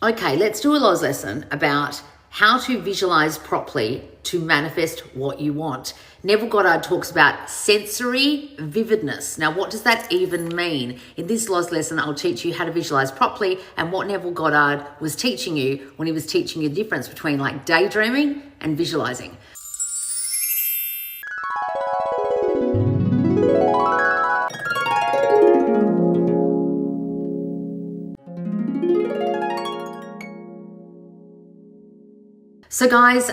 Okay, let's do a Loz lesson about how to visualize properly to manifest what you want. Neville Godard talks about sensory vividness. Now, what does that even mean? In this Loz lesson, I'll teach you how to visualize properly and what Neville Godard was teaching you when he was teaching you the difference between like daydreaming and visualizing. So guys,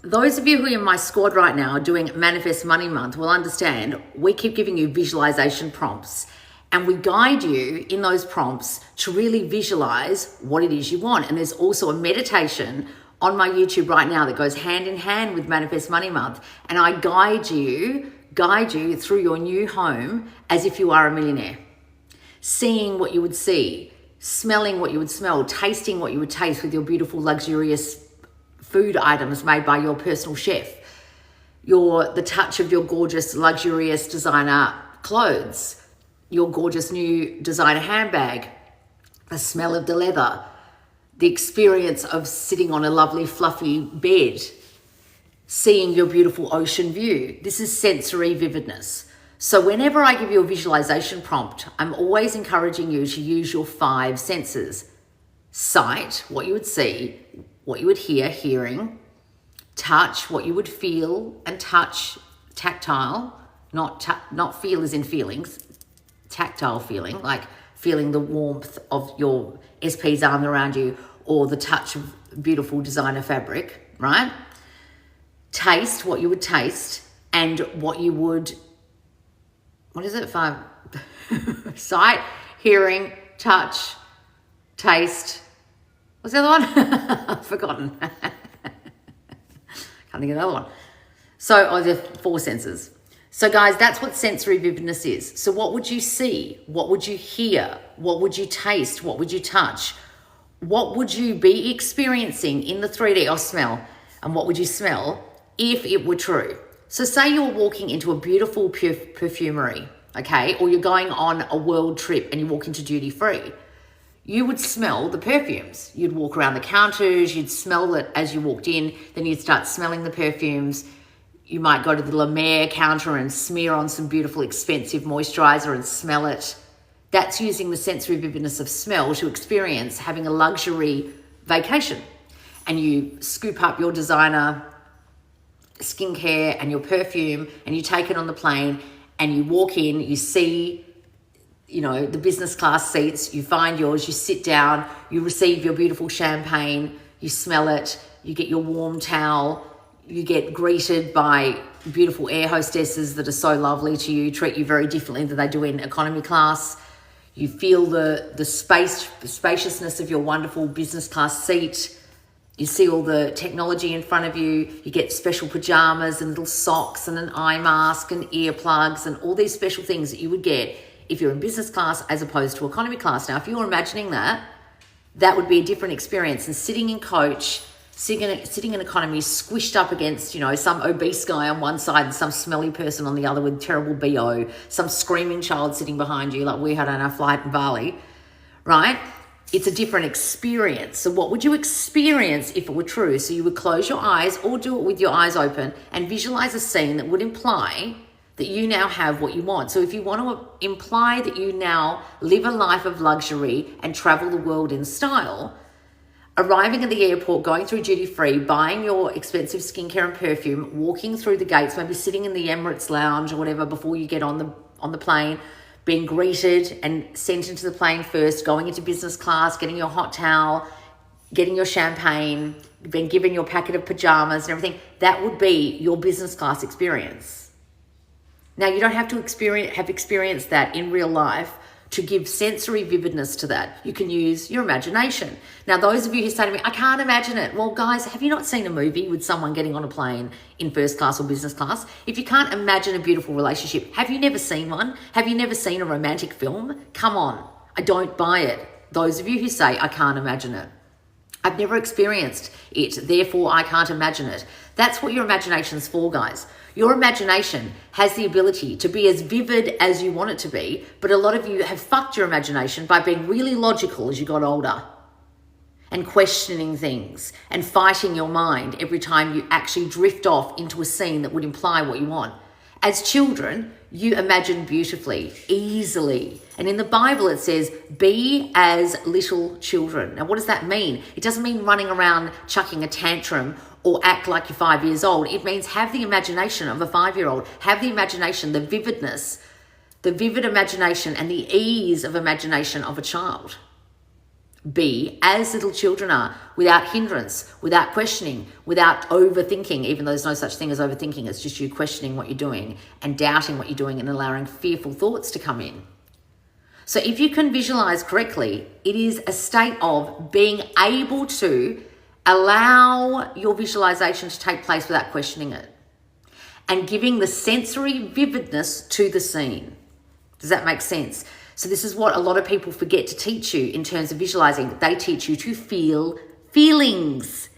those of you who are in my squad right now doing Manifest Money Month will understand we keep giving you visualization prompts and we guide you in those prompts to really visualize what it is you want. And there's also a meditation on my YouTube right now that goes hand in hand with Manifest Money Month. And I guide you through your new home as if you are a millionaire, seeing what you would see, smelling what you would smell, tasting what you would taste with your beautiful, luxurious food items made by your personal chef, the touch of your gorgeous, luxurious designer clothes, your gorgeous new designer handbag, the smell of the leather, the experience of sitting on a lovely fluffy bed, seeing your beautiful ocean view. This is sensory vividness. So whenever I give you a visualization prompt, I'm always encouraging you to use your 5 senses. Sight, what you would see, what you would hear, hearing, touch, what you would feel and touch, tactile, not feel as in feelings, tactile feeling, like feeling the warmth of your SP's arm around you or the touch of beautiful designer fabric, right? Taste, what you would taste and what you would, what is it? 5, sight, hearing, touch, taste. What's the other one? I've forgotten. Can't think of the other one. So, there are 4 senses. So guys, that's what sensory vividness is. So what would you see? What would you hear? What would you taste? What would you touch? What would you be experiencing in the 3D or smell? And what would you smell if it were true? So say you're walking into a beautiful perfumery, okay? Or you're going on a world trip and you walk into duty free. You would smell the perfumes. You'd walk around the counters, you'd smell it as you walked in, then you'd start smelling the perfumes. You might go to the La Mer counter and smear on some beautiful expensive moisturizer and smell it. That's using the sensory vividness of smell to experience having a luxury vacation. And you scoop up your designer skincare and your perfume and you take it on the plane and you walk in, you see the business class seats, you find yours, you sit down, you receive your beautiful champagne, you smell it, you get your warm towel, you get greeted by beautiful air hostesses that are so lovely to you, treat you very differently than they do in economy class. You feel the spaciousness of your wonderful business class seat. You see all the technology in front of you. You get special pajamas and little socks and an eye mask and earplugs and all these special things that you would get if you're in business class as opposed to economy class. Now, if you're imagining that would be a different experience. And sitting in coach, sitting in economy, squished up against, some obese guy on one side and some smelly person on the other with terrible BO, some screaming child sitting behind you like we had on our flight in Bali, right? It's a different experience. So what would you experience if it were true? So you would close your eyes or do it with your eyes open and visualize a scene that would imply that you now have what you want. So if you want to imply that you now live a life of luxury and travel the world in style, arriving at the airport, going through duty free, buying your expensive skincare and perfume, walking through the gates, maybe sitting in the Emirates lounge or whatever before you get on the plane, being greeted and sent into the plane first, going into business class, getting your hot towel, getting your champagne, being given your packet of pajamas and everything, that would be your business class experience. Now, you don't have to have experienced that in real life to give sensory vividness to that. You can use your imagination. Now, those of you who say to me, I can't imagine it. Well, guys, have you not seen a movie with someone getting on a plane in first class or business class? If you can't imagine a beautiful relationship, have you never seen one? Have you never seen a romantic film? Come on, I don't buy it. Those of you who say, I can't imagine it. I've never experienced it, therefore I can't imagine it. That's what your imagination's for, guys. Your imagination has the ability to be as vivid as you want it to be, but a lot of you have fucked your imagination by being really logical as you got older. and questioning things and fighting your mind every time you actually drift off into a scene that would imply what you want. As children, you imagine beautifully, easily. And in the Bible, it says, be as little children. Now, what does that mean? It doesn't mean running around chucking a tantrum or act like you're 5 years old. It means have the imagination of a 5-year-old, have the imagination, the vividness, the vivid imagination and the ease of imagination of a child. Be as little children are, without hindrance, without questioning, without overthinking, even though there's no such thing as overthinking. It's just you questioning what you're doing and doubting what you're doing and allowing fearful thoughts to come in. So if you can visualize correctly, it is a state of being able to allow your visualization to take place without questioning it and giving the sensory vividness to the scene. Does that make sense? So this is what a lot of people forget to teach you in terms of visualizing. They teach you to feel feelings.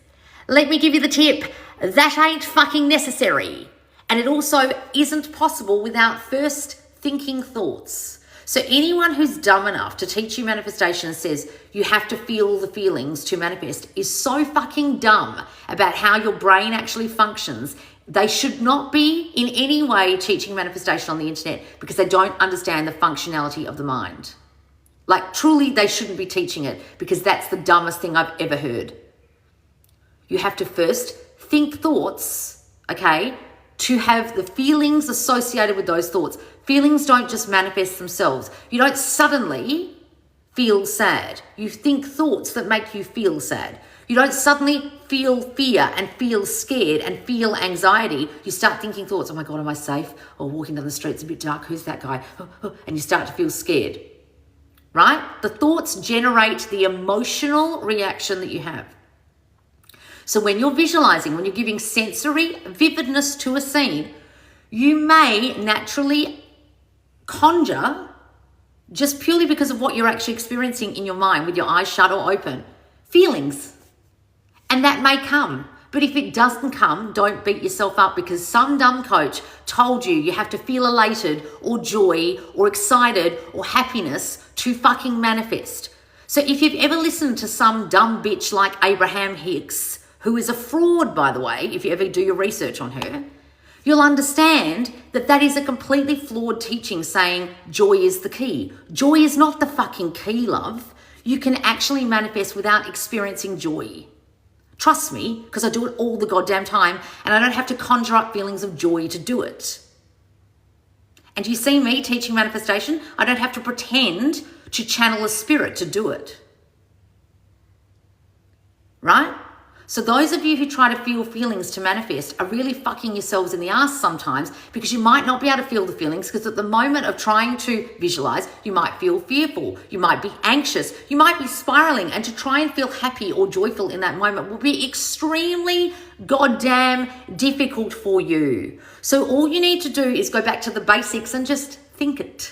Let me give you the tip. That ain't fucking necessary. And it also isn't possible without first thinking thoughts. So anyone who's dumb enough to teach you manifestation and says you have to feel the feelings to manifest is so fucking dumb about how your brain actually functions. They should not be in any way teaching manifestation on the internet because they don't understand the functionality of the mind. Like truly, they shouldn't be teaching it because that's the dumbest thing I've ever heard. You have to first think thoughts, okay, to have the feelings associated with those thoughts. Feelings don't just manifest themselves. You don't suddenly feel sad. You think thoughts that make you feel sad. You don't suddenly feel fear and feel scared and feel anxiety. You start thinking thoughts, oh my God, am I safe? Or walking down the street, it's a bit dark, who's that guy? And you start to feel scared, right? The thoughts generate the emotional reaction that you have. So when you're visualizing, when you're giving sensory vividness to a scene, you may naturally conjure, just purely because of what you're actually experiencing in your mind with your eyes shut or open, feelings. And that may come. But if it doesn't come, don't beat yourself up because some dumb coach told you you have to feel elated or joy or excited or happiness to fucking manifest. So if you've ever listened to some dumb bitch like Abraham Hicks, who is a fraud, by the way, if you ever do your research on her, you'll understand that that is a completely flawed teaching saying joy is the key. Joy is not the fucking key, love. You can actually manifest without experiencing joy. Trust me, because I do it all the goddamn time and I don't have to conjure up feelings of joy to do it. And you see me teaching manifestation, I don't have to pretend to channel a spirit to do it. Right? So those of you who try to feel feelings to manifest are really fucking yourselves in the ass sometimes because you might not be able to feel the feelings because at the moment of trying to visualize, you might feel fearful, you might be anxious, you might be spiraling, and to try and feel happy or joyful in that moment will be extremely goddamn difficult for you. So all you need to do is go back to the basics and just think it.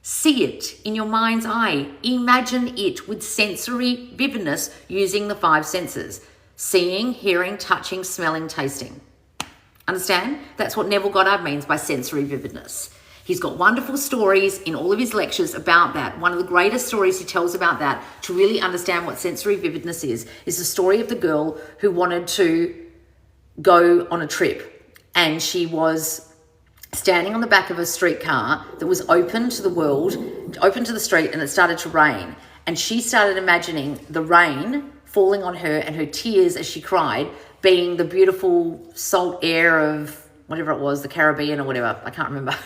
See it in your mind's eye. Imagine it with sensory vividness using the 5 senses. Seeing, hearing, touching, smelling, tasting. Understand? That's what Neville Goddard means by sensory vividness. He's got wonderful stories in all of his lectures about that. One of the greatest stories he tells about that to really understand what sensory vividness is the story of the girl who wanted to go on a trip. And she was standing on the back of a streetcar that was open to the world, open to the street, and it started to rain. And she started imagining the rain falling on her and her tears as she cried being the beautiful salt air of whatever it was, the Caribbean or whatever, I can't remember.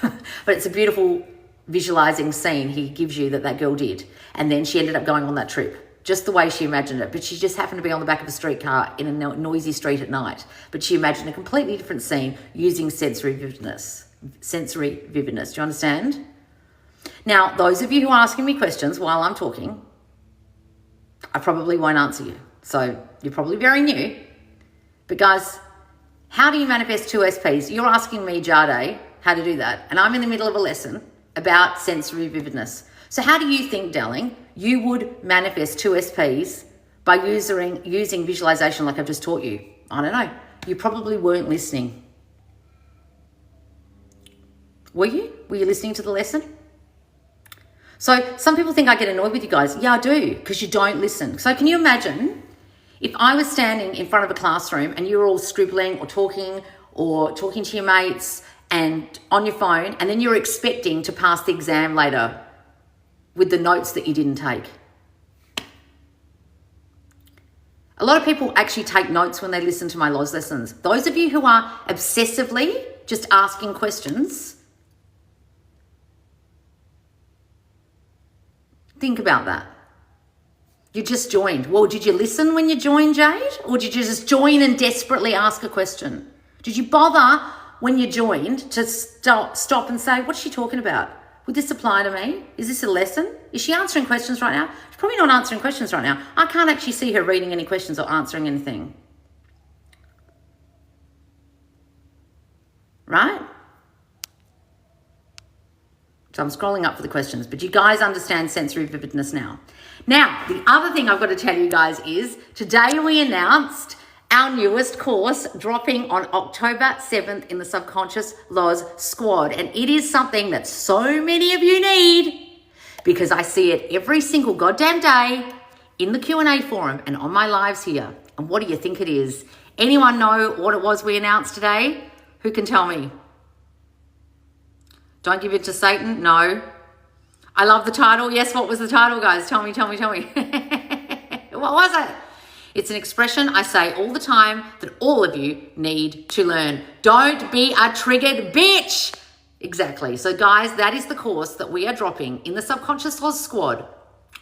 But it's a beautiful visualizing scene he gives you that girl did. And then she ended up going on that trip, just the way she imagined it. But she just happened to be on the back of a streetcar in a noisy street at night. But she imagined a completely different scene using sensory vividness. Sensory vividness, do you understand? Now, those of you who are asking me questions while I'm talking, I probably won't answer you. So you're probably very new. But guys, how do you manifest 2 SPs? You're asking me, Jade, how to do that. And I'm in the middle of a lesson about sensory vividness. So how do you think, darling, you would manifest 2 SPs by using visualization like I've just taught you? I don't know. You probably weren't listening. Were you? Were you listening to the lesson? So some people think I get annoyed with you guys. Yeah, I do, because you don't listen. So can you imagine if I was standing in front of a classroom and you were all scribbling or talking to your mates and on your phone, and then you're expecting to pass the exam later with the notes that you didn't take. A lot of people actually take notes when they listen to my Loz lessons. Those of you who are obsessively just asking questions, think about that. You just joined. Well, did you listen when you joined, Jade? Or did you just join and desperately ask a question? Did you bother when you joined to stop and say, what's she talking about? Would this apply to me? Is this a lesson? Is she answering questions right now? She's probably not answering questions right now. I can't actually see her reading any questions or answering anything. Right? So I'm scrolling up for the questions, but you guys understand sensory vividness now. Now, the other thing I've got to tell you guys is today we announced our newest course dropping on October 7th in the Subconscious Loz Squad. And it is something that so many of you need, because I see it every single goddamn day in the Q&A forum and on my lives here. And what do you think it is? Anyone know what it was we announced today? Who can tell me? Don't give it to Satan? No. I love the title. Yes, what was the title, guys? Tell me. What was it? It's an expression I say all the time that all of you need to learn. Don't be a triggered bitch. Exactly. So guys, that is the course that we are dropping in the Subconscious Loz Squad,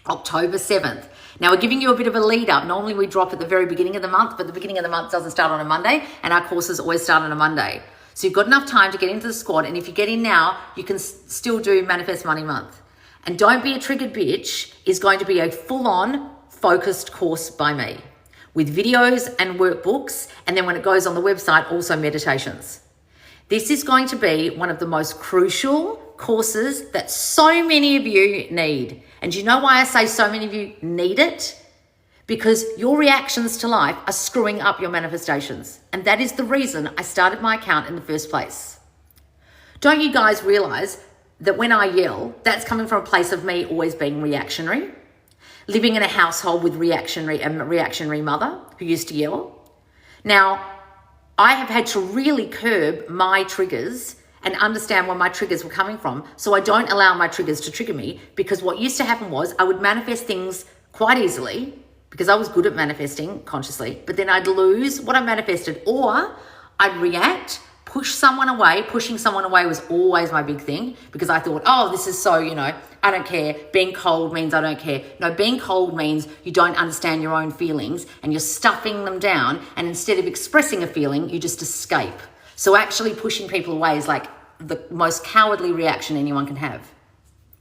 October 7th. Now we're giving you a bit of a lead up. Normally we drop at the very beginning of the month, but the beginning of the month doesn't start on a Monday, and our courses always start on a Monday. So you've got enough time to get into the squad, and if you get in now, you can still do Manifest Money Month. And Don't Be a Triggered Bitch is going to be a full-on focused course by me, with videos and workbooks, and then when it goes on the website, also meditations. This is going to be one of the most crucial courses that so many of you need. And do you know why I say so many of you need it? Because your reactions to life are screwing up your manifestations. And that is the reason I started my account in the first place. Don't you guys realize that when I yell, that's coming from a place of me always being reactionary? Living in a household with a reactionary mother who used to yell. Now, I have had to really curb my triggers and understand where my triggers were coming from, so I don't allow my triggers to trigger me, because what used to happen was I would manifest things quite easily because I was good at manifesting consciously, but then I'd lose what I manifested, or I'd react, push someone away. Pushing someone away was always my big thing, because I thought, oh, this is so, I don't care. Being cold means I don't care. No, being cold means you don't understand your own feelings and you're stuffing them down, and instead of expressing a feeling, you just escape. So actually pushing people away is like the most cowardly reaction anyone can have,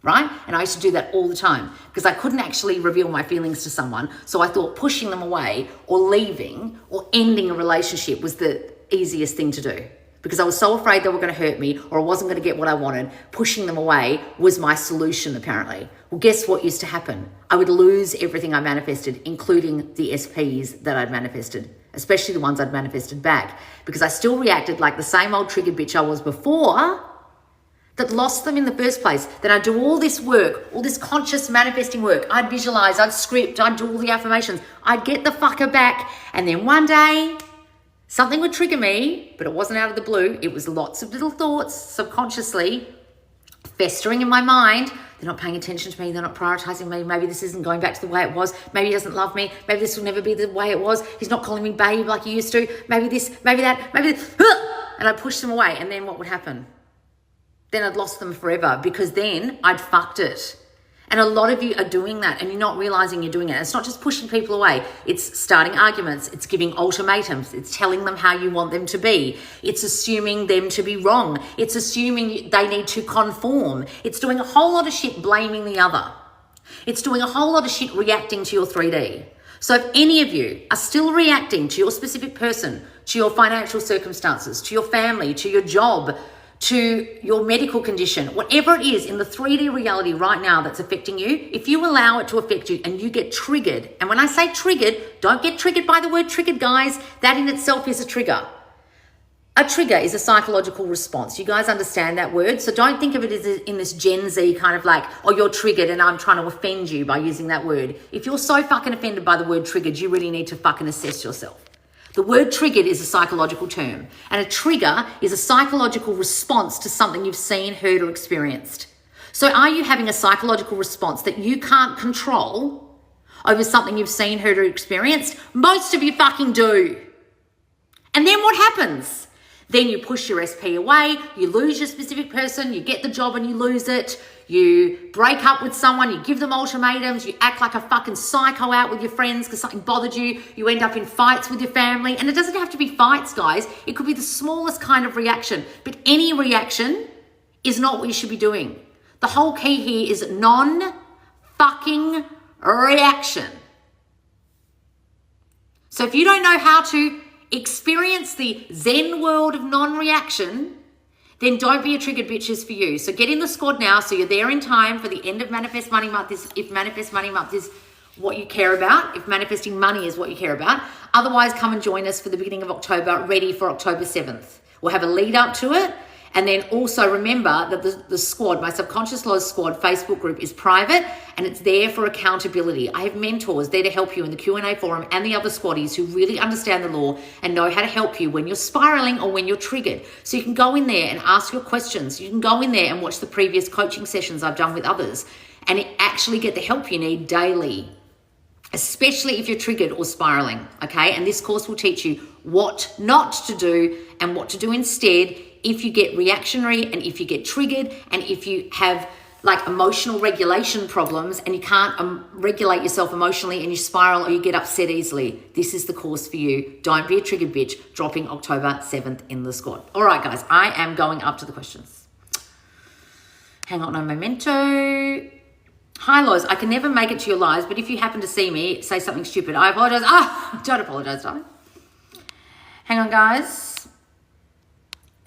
right? And I used to do that all the time because I couldn't actually reveal my feelings to someone. So I thought pushing them away or leaving or ending a relationship was the easiest thing to do, because I was so afraid they were going to hurt me or I wasn't going to get what I wanted. Pushing them away was my solution, apparently. Well, guess what used to happen? I would lose everything I manifested, including the SPs that I'd manifested, especially the ones I'd manifested back, because I still reacted like the same old triggered bitch I was before that lost them in the first place. Then I'd do all this work, all this conscious manifesting work. I'd visualize, I'd script, I'd do all the affirmations. I'd get the fucker back. And then one day, something would trigger me, but it wasn't out of the blue. It was lots of little thoughts subconsciously festering in my mind. They're not paying attention to me. They're not prioritizing me. Maybe this isn't going back to the way it was. Maybe he doesn't love me. Maybe this will never be the way it was. He's not calling me babe like he used to. Maybe this, maybe that, maybe this. And I'd push them away. And then what would happen? Then I'd lost them forever, because then I'd fucked it. And a lot of you are doing that and you're not realizing you're doing it. It's not just pushing people away. It's starting arguments. It's giving ultimatums. It's telling them how you want them to be. It's assuming them to be wrong. It's assuming they need to conform. It's doing a whole lot of shit blaming the other. It's doing a whole lot of shit reacting to your 3D. So if any of you are still reacting to your specific person, to your financial circumstances, to your family, to your job, to your medical condition, whatever it is in the 3D reality right now that's affecting you, if you allow it to affect you and you get triggered, and when I say triggered, don't get triggered by the word triggered, guys. That in itself is a trigger. A trigger is a psychological response. You guys understand that word? So don't think of it as in this Gen Z kind of like, oh, you're triggered and I'm trying to offend you by using that word. If you're so fucking offended by the word triggered, you really need to fucking assess yourself. The word triggered is a psychological term, and a trigger is a psychological response to something you've seen, heard, or experienced. So are you having a psychological response that you can't control over something you've seen, heard, or experienced? Most of you fucking do. And then what happens? Then you push your SP away, you lose your specific person, you get the job and you lose it, you break up with someone, you give them ultimatums, you act like a fucking psycho out with your friends because something bothered you, you end up in fights with your family. And it doesn't have to be fights, guys. It could be the smallest kind of reaction. But any reaction is not what you should be doing. The whole key here is non-fucking reaction. So if you don't know how to experience the Zen world of non-reaction, then don't be a triggered bitch is for you. So get in the squad now so you're there in time for the end of Manifest Money Month. If Manifest Money Month is what you care about, if manifesting money is what you care about. Otherwise, come and join us for the beginning of October, ready for October 7th. We'll have a lead up to it. And then also remember that the squad, my Subconscious Loz squad Facebook group is private and it's there for accountability. I have mentors there to help you in the Q&A forum and the other squaddies who really understand the law and know how to help you when you're spiraling or when you're triggered. So you can go in there and ask your questions. You can go in there and watch the previous coaching sessions I've done with others and actually get the help you need daily, especially if you're triggered or spiraling, okay? And this course will teach you what not to do and what to do instead if you get reactionary and if you get triggered and if you have like emotional regulation problems and you can't regulate yourself emotionally and you spiral or you get upset easily. This is the course for you. Don't be a triggered bitch, dropping October 7th in the squad. All right, guys, I am going up to the questions. Hang on, no memento. Hi, Loz. I can never make it to your lives, but if you happen to see me say something stupid, I apologize. Don't apologize, darling. Hang on, guys.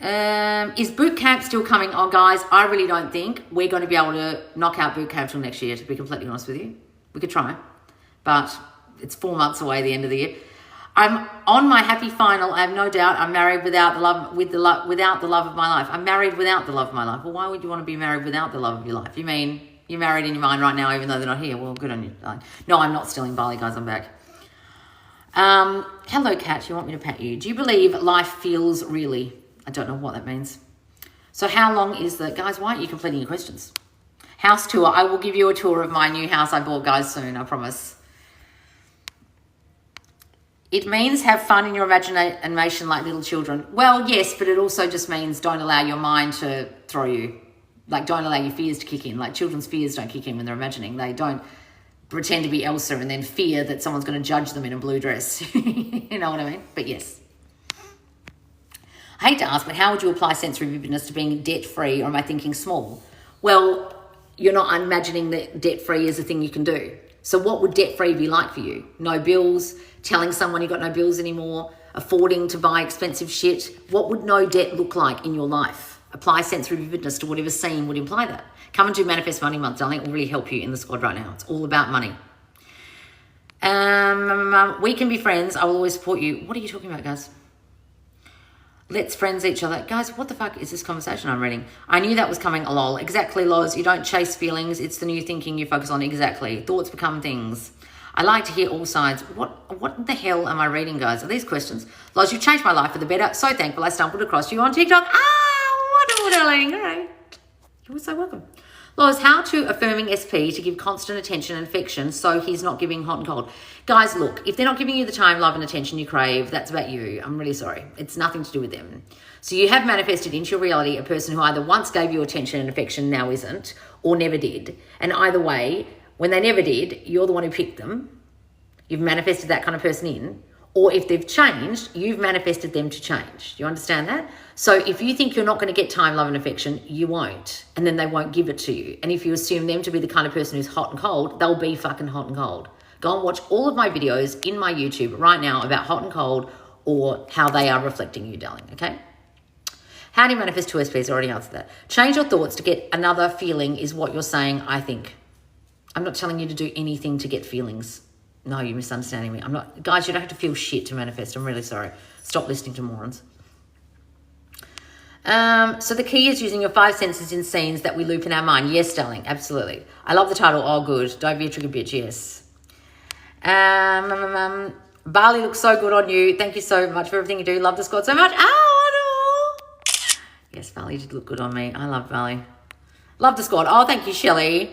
Is boot camp still coming? Oh, guys, I really don't think we're going to be able to knock out boot camp till next year, to be completely honest with you. We could try, but it's 4 months away, the end of the year. I'm on my happy final. I have no doubt I'm married without the love of my life. I'm married without the love of my life. Well, why would you want to be married without the love of your life? You mean you're married in your mind right now, even though they're not here? Well, good on you. No, I'm not still in Bali, guys. I'm back. Hello, Kat. You want me to pat you? Do you believe life feels really? I don't know what that means. So how long is the... Guys, why aren't you completing your questions? House tour. I will give you a tour of my new house I bought, guys, soon. I promise. It means have fun in your imagination like little children. Well, yes, but it also just means don't allow your mind to throw you. Like, don't allow your fears to kick in. Like, children's fears don't kick in when they're imagining. They don't pretend to be Elsa and then fear that someone's going to judge them in a blue dress. You know what I mean? But yes. I hate to ask, but how would you apply sensory vividness to being debt-free, or am I thinking small? Well, you're not imagining that debt-free is a thing you can do. So what would debt-free be like for you? No bills, telling someone you got no bills anymore, affording to buy expensive shit. What would no debt look like in your life? Apply sensory vividness to whatever scene would imply that. Come and do Manifest Money Month, darling. It will really help you in the squad right now. It's all about money. We can be friends. I will always support you. What are you talking about, guys? Let's friends each other. Guys, what the fuck is this conversation I'm reading? I knew that was coming, lol. Exactly, Loz. You don't chase feelings. It's the new thinking you focus on. Exactly. Thoughts become things. I like to hear all sides. What the hell am I reading, guys? Are these questions? Loz, you've changed my life for the better. So thankful I stumbled across you on TikTok. Wonderful, darling. All right. You're so welcome. Loz, how to affirming SP to give constant attention and affection so he's not giving hot and cold. Guys, look, if they're not giving you the time, love and attention you crave, that's about you. I'm really sorry. It's nothing to do with them. So you have manifested into your reality a person who either once gave you attention and affection, now isn't, or never did. And either way, when they never did, you're the one who picked them. You've manifested that kind of person in. Or if they've changed, you've manifested them to change. Do you understand that? So if you think you're not going to get time, love and affection, you won't. And then they won't give it to you. And if you assume them to be the kind of person who's hot and cold, they'll be fucking hot and cold. Go and watch all of my videos in my YouTube right now about hot and cold or how they are reflecting you, darling, okay? How do you manifest 2SPs? I already answered that. Change your thoughts to get another feeling is what you're saying, I think. I'm not telling you to do anything to get feelings. No, you're misunderstanding me. I'm not, guys, you don't have to feel shit to manifest. I'm really sorry. Stop listening to morons. So the key is using your 5 senses in scenes that we loop in our mind. Yes, darling, absolutely. I love the title. Oh, good. Don't be a trigger bitch. Yes. Bali looks so good on you. Thank you so much for everything you do. Love the squad so much. Oh, yes, Bali did look good on me. I love Bali. Love the squad. Oh, thank you, Shelley.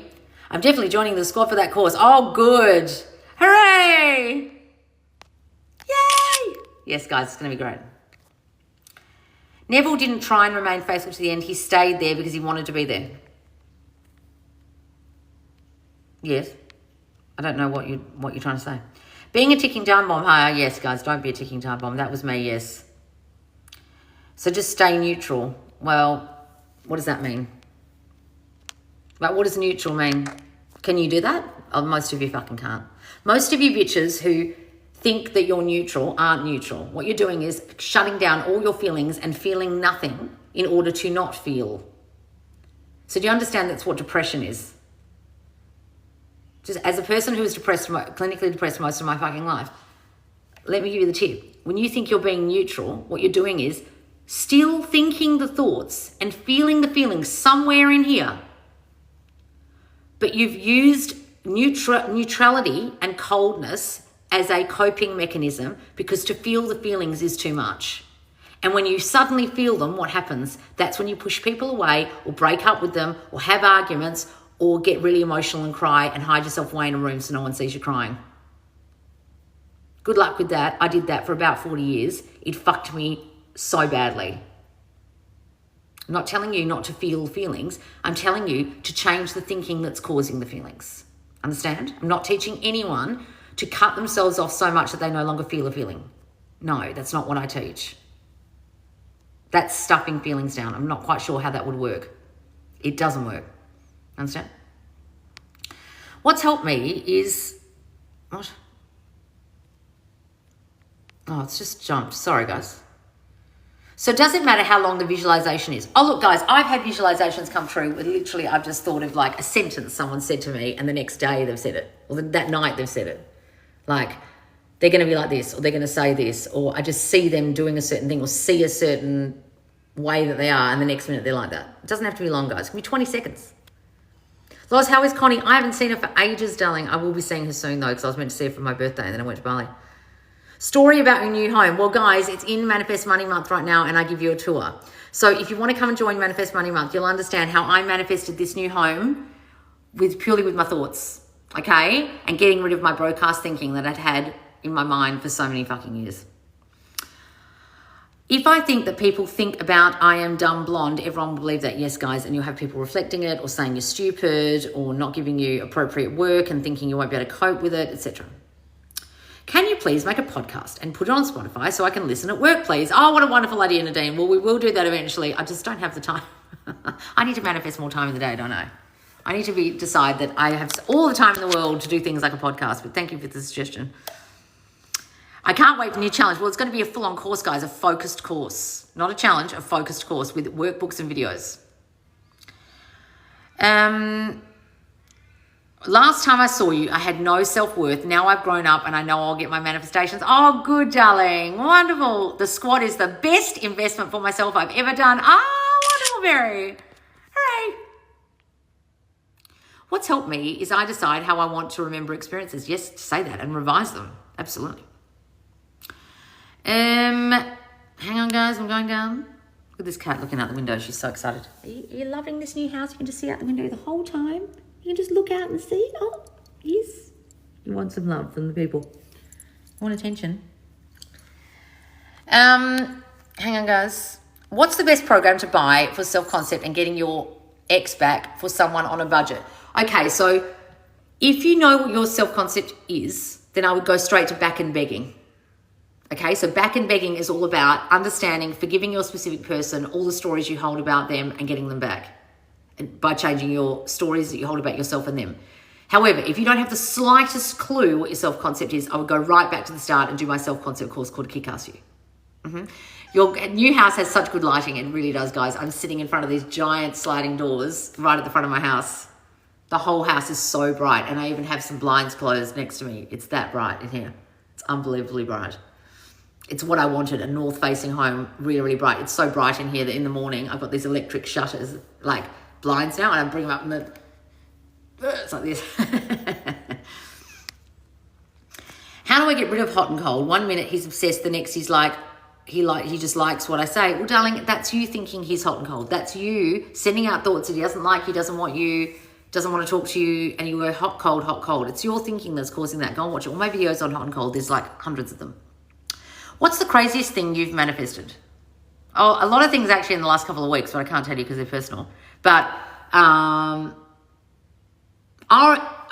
I'm definitely joining the squad for that course. Oh, good. Hooray. Yay. Yes, guys, it's going to be great. Neville didn't try and remain faithful to the end. He stayed there because he wanted to be there. Yes. I don't know what you're trying to say. Being a ticking time bomb. Yes, guys, don't be a ticking time bomb. That was me, yes. So just stay neutral. Well, what does that mean? Like, what does neutral mean? Can you do that? Oh, most of you fucking can't. Most of you bitches who think that you're neutral aren't neutral. What you're doing is shutting down all your feelings and feeling nothing in order to not feel. So do you understand that's what depression is? Just as a person who is depressed, clinically depressed most of my fucking life, let me give you the tip. When you think you're being neutral, what you're doing is still thinking the thoughts and feeling the feelings somewhere in here. But you've used neutrality and coldness as a coping mechanism because to feel the feelings is too much. And when you suddenly feel them, what happens? That's when you push people away or break up with them or have arguments or get really emotional and cry and hide yourself away in a room so no one sees you crying. Good luck with that. I did that for about 40 years. It fucked me so badly. I'm not telling you not to feel feelings. I'm telling you to change the thinking that's causing the feelings. Understand? I'm not teaching anyone to cut themselves off so much that they no longer feel a feeling. No, that's not what I teach. That's stuffing feelings down. I'm not quite sure how that would work. It doesn't work. Understand? What's helped me is... What? Oh, it's just jumped. Sorry, guys. So does it matter how long the visualization is? Oh, look, guys, I've had visualizations come true where literally I've just thought of like a sentence someone said to me and the next day they've said it. Or that night they've said it. Like, they're going to be like this or they're going to say this or I just see them doing a certain thing or see a certain way that they are and the next minute they're like that. It doesn't have to be long, guys. It can be 20 seconds. Loz, how is Connie? I haven't seen her for ages, darling. I will be seeing her soon, though, because I was meant to see her for my birthday and then I went to Bali. Story about your new home. Well, guys, it's in Manifest Money Month right now and I give you a tour. So if you want to come and join Manifest Money Month, you'll understand how I manifested this new home purely with my thoughts, okay? And getting rid of my broadcast thinking that I'd had in my mind for so many fucking years. If I think that people think about I am dumb blonde, everyone will believe that, yes, guys, and you'll have people reflecting it or saying you're stupid or not giving you appropriate work and thinking you won't be able to cope with it, etc. Can you please make a podcast and put it on Spotify so I can listen at work, please? Oh, what a wonderful idea, Nadine. Well, we will do that eventually. I just don't have the time. I need to manifest more time in the day, don't I? I need to decide that I have all the time in the world to do things like a podcast, but thank you for the suggestion. I can't wait for new challenge. Well, it's going to be a full-on course, guys, a focused course. Not a challenge, a focused course with workbooks and videos. Last time I saw you, I had no self-worth. Now I've grown up and I know I'll get my manifestations. Oh, good, darling. Wonderful. The squad is the best investment for myself I've ever done. Oh, wonderful, Mary. Hooray. What's helped me is I decide how I want to remember experiences. Yes, say that and revise them. Absolutely. Hang on, guys. I'm going down. Look at this cat looking out the window. She's so excited. Are you loving this new house? You can just see out the window the whole time. You can just look out and see. Oh, yes. You want some love from the people. You want attention. Hang on, guys. What's the best program to buy for self-concept and getting your ex back for someone on a budget? Okay, so if you know what your self-concept is, then I would go straight to back and begging. Okay, so back and begging is all about understanding, forgiving your specific person, all the stories you hold about them and getting them back. And by changing your stories that you hold about yourself and them. However, if you don't have the slightest clue what your self-concept is, I would go right back to the start and do my self-concept course called Kick-Ass You. Your new house has such good lighting. It really does, guys. I'm sitting in front of these giant sliding doors right at the front of my house. The whole house is so bright. And I even have some blinds closed next to me. It's that bright in here. It's unbelievably bright. It's what I wanted, a north-facing home, really, really bright. It's so bright in here that in the morning I've got these electric shutters, like blinds now, and I bring them up and it's like this. How do I get rid of hot and cold? 1 minute he's obsessed, the next he's like, he just likes what I say. Well, darling, that's you thinking he's hot and cold. That's you sending out thoughts that he doesn't like, he doesn't want you, doesn't want to talk to you, and you go hot, cold, hot, cold. It's your thinking that's causing that. Go and watch it. All my videos on hot and cold, there's like hundreds of them. What's the craziest thing you've manifested? Oh, a lot of things actually in the last couple of weeks, but I can't tell you because they're personal. But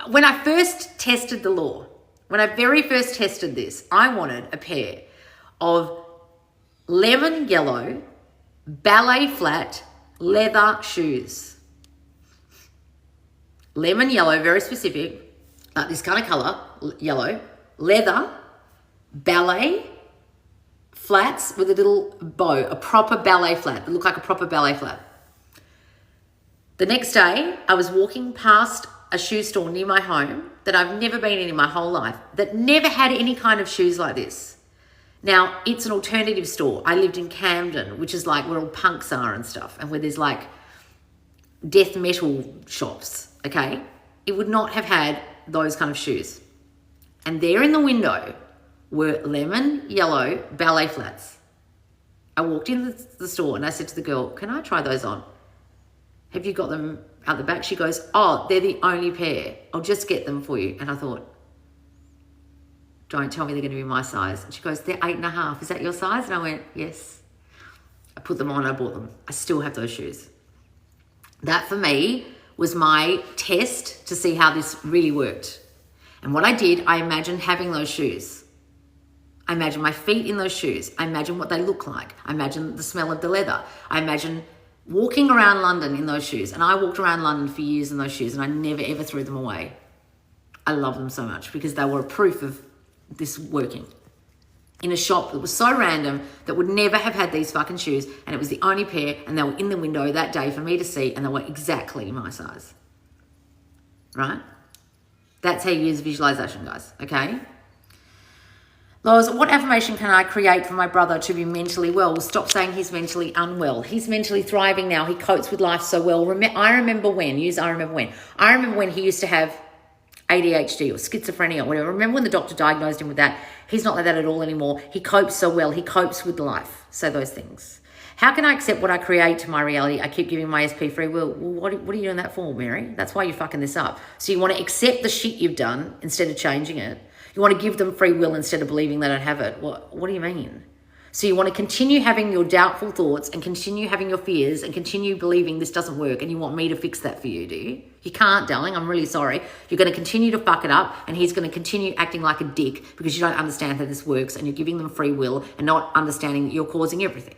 when I first tested the law, when I very first tested this, I wanted a pair of lemon yellow, ballet flat, leather shoes. Lemon yellow, very specific, this kind of color, yellow, leather, ballet, flats with a little bow, a proper ballet flat that looked like a proper ballet flat. The next day, I was walking past a shoe store near my home that I've never been in my whole life, that never had any kind of shoes like this. Now, it's an alternative store. I lived in Camden, which is like where all punks are and stuff, and where there's like death metal shops, okay? It would not have had those kind of shoes. And there in the window were lemon yellow ballet flats. I walked in the store and I said to the girl, can I try those on? Have you got them out the back? She goes, oh, they're the only pair. I'll just get them for you. And I thought, don't tell me they're going to be my size. And she goes, they're 8.5. Is that your size? And I went, yes. I put them on, I bought them. I still have those shoes. That for me was my test to see how this really worked. And what I did, I imagined having those shoes. I imagine my feet in those shoes. I imagine what they look like. I imagine the smell of the leather. I imagine walking around London in those shoes. And I walked around London for years in those shoes and I never ever threw them away. I love them so much because they were proof of this working. In a shop that was so random that would never have had these fucking shoes, and it was the only pair, and they were in the window that day for me to see, and they were exactly my size. Right? That's how you use visualization, guys. Okay? Loz, what affirmation can I create for my brother to be mentally well? Stop saying he's mentally unwell. He's mentally thriving now. He copes with life so well. I remember when he used to have ADHD or schizophrenia or whatever. Remember when the doctor diagnosed him with that? He's not like that at all anymore. He copes so well. He copes with life. So those things. How can I accept what I create to my reality? I keep giving my SP free will. Well, what are you doing that for, Mary? That's why you're fucking this up. So you want to accept the shit you've done instead of changing it. You want to give them free will instead of believing they don't have it. What do you mean? So you want to continue having your doubtful thoughts and continue having your fears and continue believing this doesn't work, and you want me to fix that for you, do you? You can't, darling. I'm really sorry. You're going to continue to fuck it up, and he's going to continue acting like a dick because you don't understand how this works, and you're giving them free will and not understanding that you're causing everything.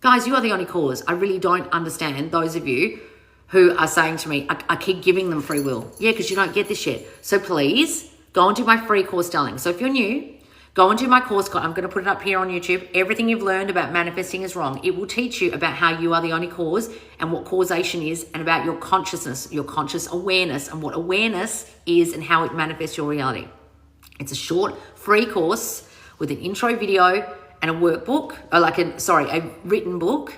Guys, you are the only cause. I really don't understand those of you who are saying to me, I keep giving them free will. Yeah, because you don't get this shit. So please go and do my free course, darling. So if you're new, go and do my course. I'm going to put it up here on YouTube. Everything you've learned about manifesting is wrong. It will teach you about how you are the only cause and what causation is, and about your consciousness, your conscious awareness, and what awareness is and how it manifests your reality. It's a short, free course with an intro video and a workbook, or a written book,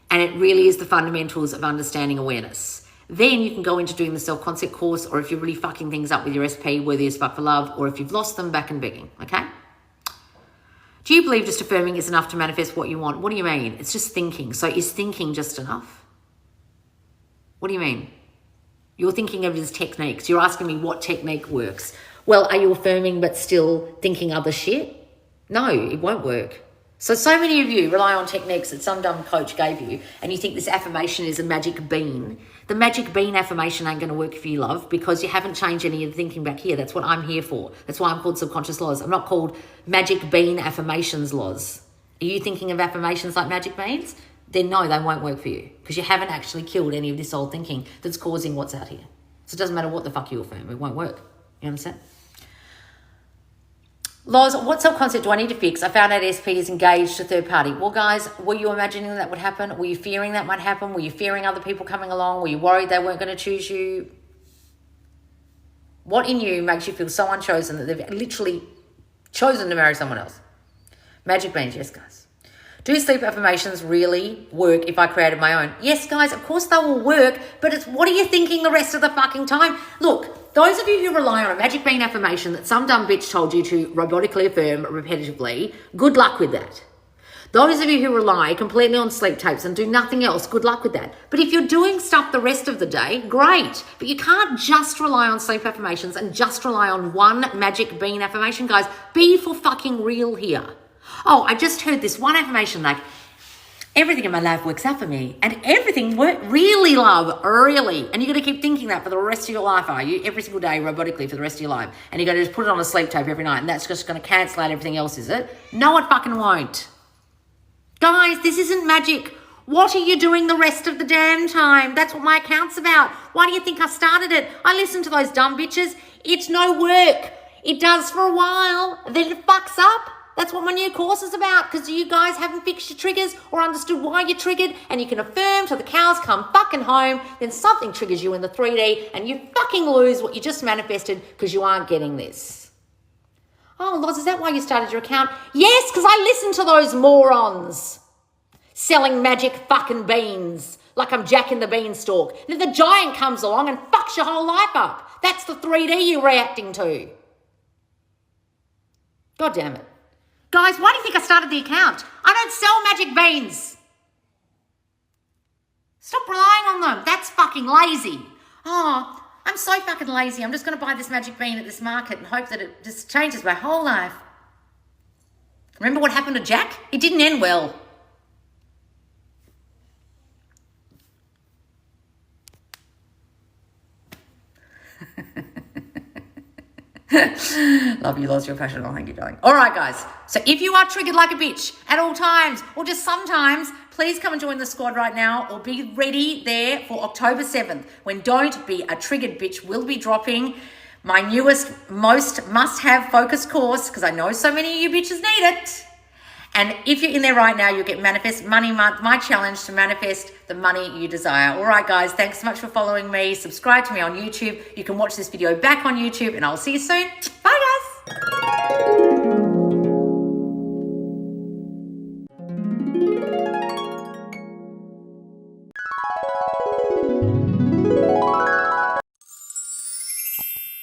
and it really is the fundamentals of understanding awareness. Then you can go into doing the Selfconcept course, or if you're really fucking things up with your SP, worthy as fuck for love, or if you've lost them, back and begging, okay? Do you believe just affirming is enough to manifest what you want? What do you mean? It's just thinking. So is thinking just enough? What do you mean? You're thinking of it as techniques. You're asking me what technique works. Well, are you affirming but still thinking other shit? No, it won't work. So many of you rely on techniques that some dumb coach gave you, and you think this affirmation is a magic bean. The magic bean affirmation ain't going to work for you, love, because you haven't changed any of the thinking back here. That's what I'm here for. That's why I'm called Subconscious Loz. I'm not called Magic Bean Affirmations Loz. Are you thinking of affirmations like magic beans? Then no, they won't work for you, because you haven't actually killed any of this old thinking that's causing what's out here. So it doesn't matter what the fuck you affirm. It won't work. You understand? Loz, what self-concept do I need to fix? I found out SP is engaged to third party. Well, guys, were you imagining that would happen? Were you fearing that might happen? Were you fearing other people coming along? Were you worried they weren't going to choose you? What in you makes you feel so unchosen that they've literally chosen to marry someone else? Magic beans, yes, guys. Do sleep affirmations really work if I created my own? Yes, guys, of course they will work, but it's what are you thinking the rest of the fucking time? Look, those of you who rely on a magic bean affirmation that some dumb bitch told you to robotically affirm repetitively, good luck with that. Those of you who rely completely on sleep tapes and do nothing else, good luck with that. But if you're doing stuff the rest of the day, great. But you can't just rely on sleep affirmations and just rely on one magic bean affirmation, guys. Be for fucking real here. Oh, I just heard this one affirmation like, everything in my life works out for me. And everything really, love, really. And you're going to keep thinking that for the rest of your life, are you? Every single day, robotically for the rest of your life. And you're going to just put it on a sleep tape every night and that's just going to cancel out everything else, is it? No, it fucking won't. Guys, this isn't magic. What are you doing the rest of the damn time? That's what my account's about. Why do you think I started it? I listen to those dumb bitches. It's no work. It does for a while, then it fucks up. That's what my new course is about, because you guys haven't fixed your triggers or understood why you're triggered, and you can affirm till the cows come fucking home, then something triggers you in the 3D and you fucking lose what you just manifested because you aren't getting this. Oh, Loz, is that why you started your account? Yes, because I listen to those morons selling magic fucking beans like I'm Jack in the Beanstalk. And then the giant comes along and fucks your whole life up. That's the 3D you're reacting to. God damn it. Guys, why do you think I started the account? I don't sell magic beans. Stop relying on them. That's fucking lazy. Oh, I'm so fucking lazy. I'm just going to buy this magic bean at this market and hope that it just changes my whole life. Remember what happened to Jack? It didn't end well. Love you, Loz. You're passionate. Oh, thank you, darling. All right, guys. So if you are triggered like a bitch at all times or just sometimes, please come and join the squad right now or be ready there for October 7th when Don't Be a Triggered Bitch will be dropping my newest, most must-have focus course because I know so many of you bitches need it. And if you're in there right now, you'll get Manifest Money Month, my challenge to manifest the money you desire. All right, guys, thanks so much for following me. Subscribe to me on YouTube. You can watch this video back on YouTube, and I'll see you soon.